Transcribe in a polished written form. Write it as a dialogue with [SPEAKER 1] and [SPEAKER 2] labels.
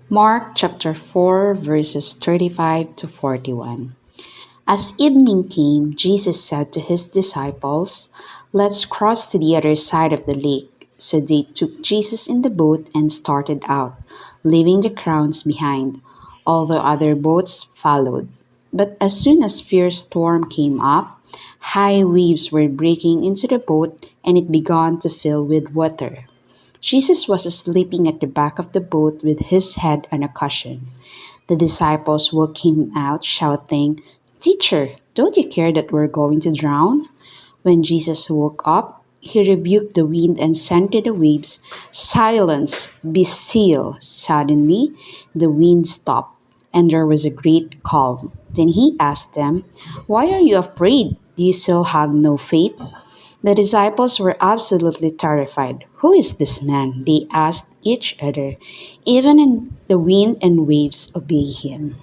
[SPEAKER 1] Mark chapter 4, verses 35 to 41. As evening came, Jesus said to his disciples, "Let's cross to the other side of the lake." So they took Jesus in the boat and started out, leaving the crowds behind, although other boats followed. But as soon as fierce storm came up, high waves were breaking into the boat and it began to fill with water. Jesus was sleeping at the back of the boat with his head on a cushion. The disciples woke him out, shouting, "Teacher, don't you care that we're going to drown?" When Jesus woke up, he rebuked the wind and said to the waves, "Silence, be still." Suddenly, the wind stopped, and there was a great calm. Then he asked them, "Why are you afraid? Do you still have no faith?" The disciples were absolutely terrified. "Who is this man?" they asked each other. Even in the wind and waves obey him.